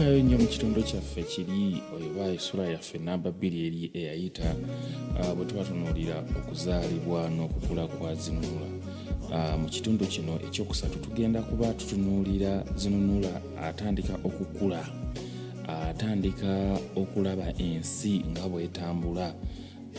Twafikayo nnyo mu kitundu kyaffe kiri oba essula yaffe namba 2 eri eyayita bwe tuba tunuulira okuzaalibwa n'okukula kwa Zinunula. Mu kitundu kino ekyokusatu tugenda kuba tutunuulira Zinunula atandika okukula, atandika okulaba ensi nga bw'etambula.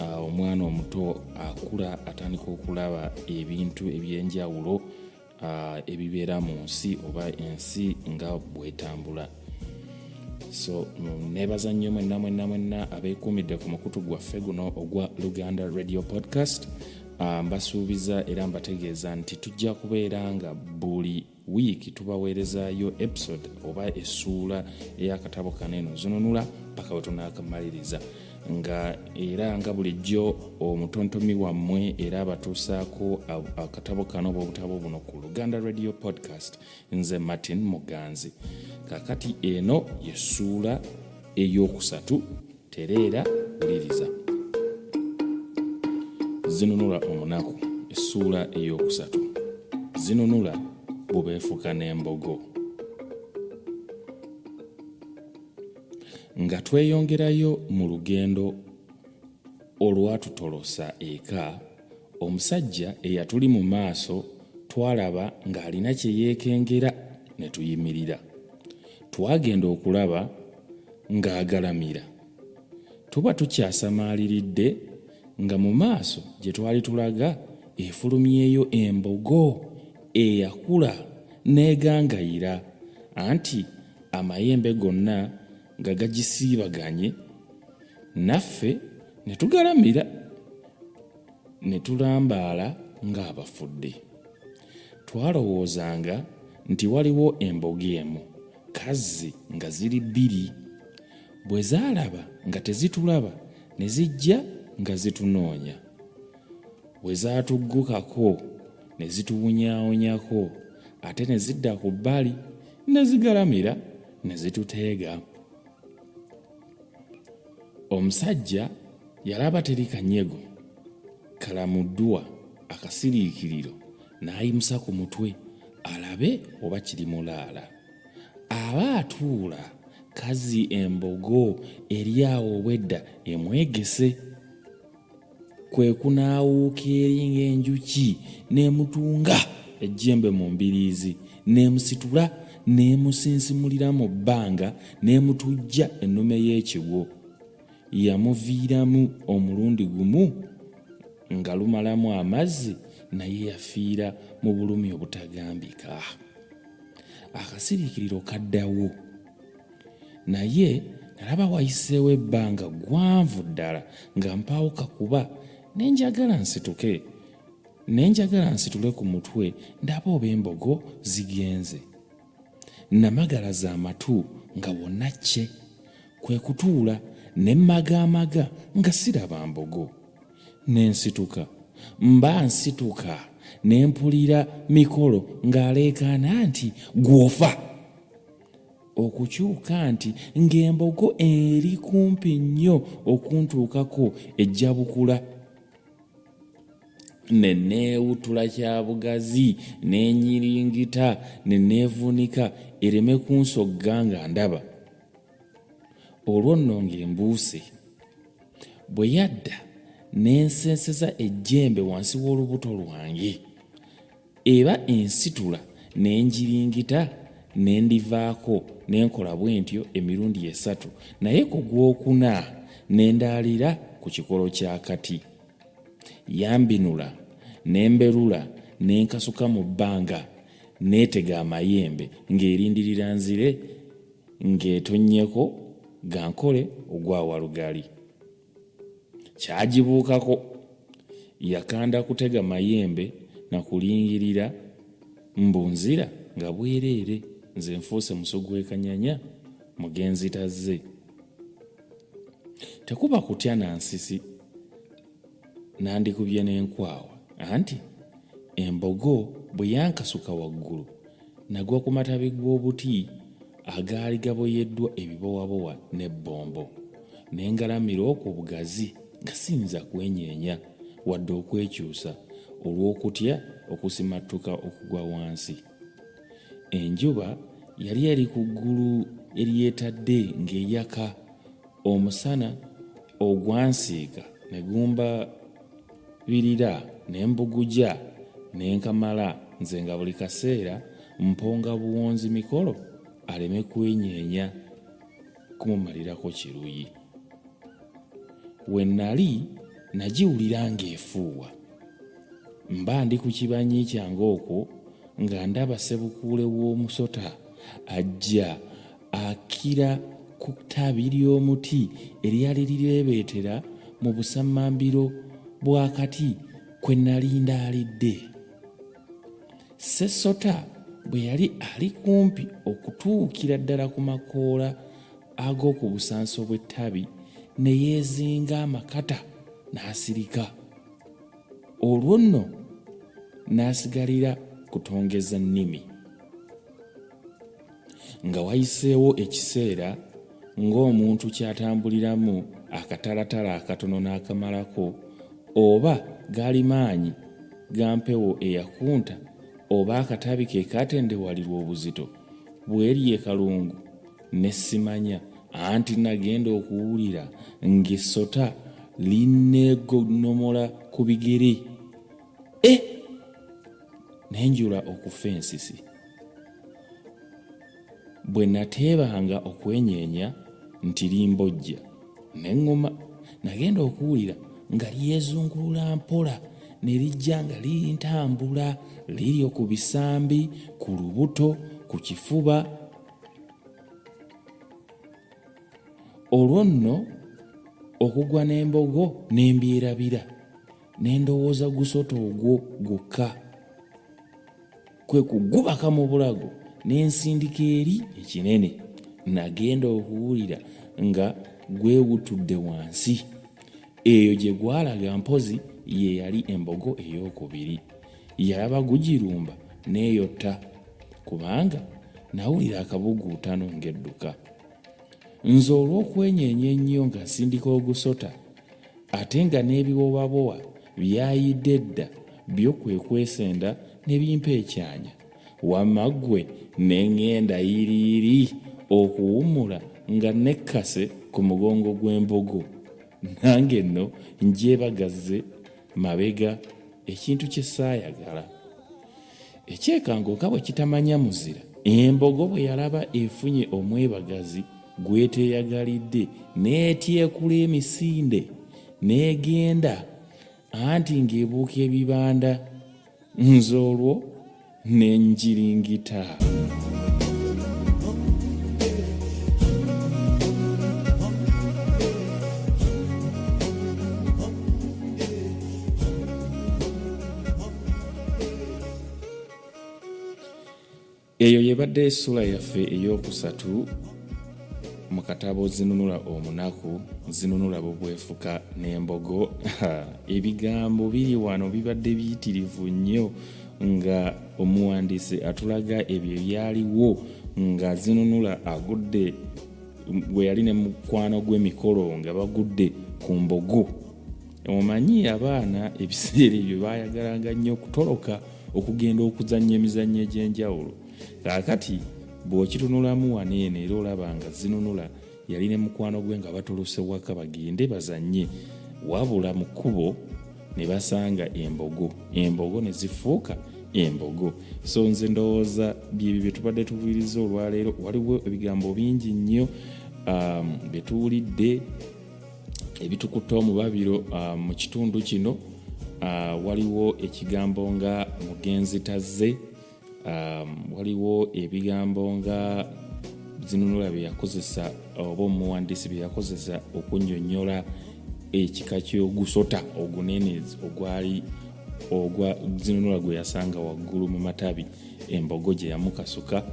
Omwana omuto akula atandika okulaba ebintu eby'enjawulo ebibeera mu nsi oba ensi nga bw'etambula. So nebaza nnyo mwenna abeekuumidde ku mukutu gwaffe guno ogwa Luganda Radio Podcast. Mbasuubiza era mbategeeza nti tujja kubeera nga buli wiiki tubaweerezaayo episode oba essuula ey'akatabo kaneeno Zinunula paka we tunaakamaliriza, nga era nga bulijjo omutontomi wammwe era abatuusaako akatabo kano oba obutabo buno ku Luganda Radio Podcast, nze Martin Muganzi. Kakati eno yessuula ey'okusatu, tereera wuliriza. Zinunula Omunaku, essuula ey'okusatu. Zinunula Bubeefuka N'embogo. Nga tweyongerayo mu lugendo olwatutolosa eka, omusajja eyatuli mu maaso twalaba ng'alina kye yeekengera ne tuyimirira. Twagenda okulaba ng'agalamira. Tuba tukyasamaaliridde nga mu maaso gye twali tulaga efulumyeyo embogo eyakula n'egangayira, anti amayembe gonna nga gagisiibaganye. Naffe ne tugalamira ne tulambaala ng'abafudde. Twalowoozanga nti waliwo embogo emu, kazzi nga ziri 2. Bwe zaalaba nga tezitulaba ne zijja nga zitunoonya. Bwe zaatuggukako ne zituwunyaawunyako, ate ne zidda ku bbali ne zigalamira ne zituteega. Omusajja yalaba teri kanyego kalamuddwa akasiriikiriro, n'ayimusa ku mutwe alabe oba kiri mulaala. Aba atuula kazi embogo eri awo obwedda emwegese. Kwe kunaawuuka eri ng'enjuki n'emutunga ejjembe mu mbiriizi, n'emusitula n'emusinsimulira mu bbanga, n'emutujja ennume y'ekigwo. Yamuviiramu omulundi gumu nga lumalamu amazzi, naye yafiira mu bulumi obutagambika. Akasiriikiriro kaddawo, naye nalaba wayiseewo ebbanga ggwanvu ddala nga mpaawuka kuba nenjagala nsitule ku mutwe ndaba oba embogo zigenze. Namagalaza amatu nga wonna kye, kwe kutuula ne mmagaamaga nga siraba mbogo. Nensituka ne mpulira Mikolo ng'aleekaana nti gwofa, okukyuka nti ng'embogo eri kumpi nnyo okuntuukako ejja bukula. Ne neewutula kya bugazi ne nyiringita ne neevuunika ereme kunsogga nga ndaba. Olwo nno ng'embuuse. Bwe yadda n'ensenseza ejjembe wansi w'olubuto lwange, eba ensitula n'enjiringita n'endivaako n'enkola bwe ntyo emirundi 3, naye ku gwokuna n'endaalira ku kikolo ky'akati. Yambinula n'emberula n'enkasuka mu bbanga, n'etega amayembe ng'erindirira nzire ng'etonnyeko gankole ogwa walugali. Kyagibuukako, yakanda kutega mayembe na kulingirira mbunzira nga bwereere, nze nfuuse musugu w'ekanyanya mugenzi tazze. Tekuba kutya na nsisi, nandikubye n'enkwawa, anti embogo bwe yankasuka waggulu nagwa ku matabi g'obuti agaali gaboyeddwa ebibowabowa n'ebbombo, n'engalamira okwo bugazi nga siyinza kwenyeenya wadde okwekyusa olw'okutya okusimattuka okugwa wansi. Enjuba yali eri ku ggulu eryetadde ng'eyaka, omusana ogwansiiga ne gumba birira ne mbuguja ne nkamala, nze nga buli kaseera mponga buwonzi Mikolo aleme kwenyeenya kumumalirako kiruyi. We nali nagiwulira ng'efuuwa, mba ndi ku kibanyi kyange okwo nga ndaba ssebukuule w'omusota ajja akira ku ttabi ly'omuti eryali lireebeetera mu busammambiro bw'akati kwe nali ndaalidde. Ssessota bwe yali ali kumpi okutuukira ddala ku makoola ag'oku busanso bw'ettabi ne yeezinga amakata n'asirika. Olwo nno n'asigalira kutongeza nnimi. Nga wayiseewo ekiseera ng'omuntu kyatambuliramu akatalatala akatono n'akamalako, oba gaali maanyi ga mpewo eyakunta, oba akatabi ke katendewalirwa obuzito bw'eri kalungu, ne simanya anti nagenda okuwulira ng'essota linneegonnomola ku bigere. Nenjula okufa ensisi. Bwe nateebanga okwenyeenya nti limbojja neŋŋoma, nagenda okuwulira nga lyezungulula mpola ne lijja nga lintambula liryo ku bisambi, ku lubuto, ku kifuba. Olwo nno okugwa n'embogo ne mbyerabira, ne ndowooza gusota ogwo gwokka, kwe kugubaka mu bulago n'ensindika eri ekinene. Nagenda okuwulira nga gwewutudde wansi. Eyo gye gwalaga mpozi ye yali embogo ey'okubiri. Yalaba gugirumba n'eyotta, kubanga nawulira akabuguutano ng'edduka. Nze olw'okwenyeenya ennyo nga nsindika ogusota, ate nga n'ebiwowabowa byayidde dda, byo kwe kwesenda ne bimpa ekyanya. Wamma ggwe ne ŋŋenda yiriiri okuwummula nga nekkase ku mugongo gw'embogo. Nange nno ngyebagazze mabega, ekintu kye saayagala. Ekyekango nga bwe kitamanya muzira, embogo bwe yalaba efunye omwebagazi gweteeyagalidde n'etyekula emisinde n'egenda, anti ng'ebuuka ebibanda. Nze olwo ne ngiringita. Eyo yebadde essuula yaffe ey'okusatu mu katabo Zinunula Omunaku, Zinunula Bubeefuka N'embogo. Ebigambo biri wano bibadde biyitirivu nnyo, nga omuwandiisi atulaga ebyo byaliwo nga Zinunula agudde, bwe yali ne mukwano gwe Mikolo nga bagudde ku mbogo. Omanyi abaana ebiseera ebyo baayagalanga nnyo okutoloka okugenda okuzannya emizannyo egy'enjawulo. Kaakati bw'okitunulamu waneeno era olaba nga Zinunula yali ne mukwano gwe nga batolose waka bagende bazannye, wabula mu kkubo ne basanga embogo ne zifuuka embogo. So nze ndowooza byebyo bye tubadde tuwuliriza olwaleero. Waliwo ebigambo bingi nnyo bye tuwulidde ebitukutte omubabiro mu kitundu kino. Waliwo ekigambo nga mugenzi tazze, waliwo ebigambo nga Zinunula bye yakozesa oba omuwandiisi bye yakozesa okunnyonnyola ekika ky'ogusota ogunene ogwa Zinunula gwe yasanga waggulu mu matabi, embogo gye yamukasuka.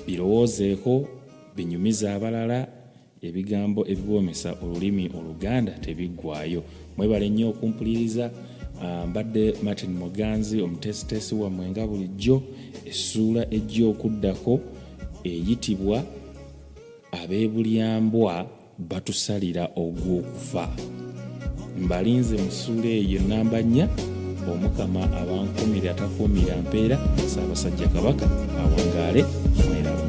Birowoozeeko, binyumiza abalala. Ebigambo ebiwoomesa olulimi Oluganda tebiggwaayo. Mwebale nnyo okumpuliriza. Mbadde Martin Muganzi, omutesitesi wammwe nga bulijjo. Essuula ejja okuddako eyitibwa Abeebulyambwa batusalira ogw'okufa. Mbalinze mu ssuula eyo nnamba 4, Omukama abankumira atakuumira mpeera, Ssaabasajja Kabaka awangaale. Mwera.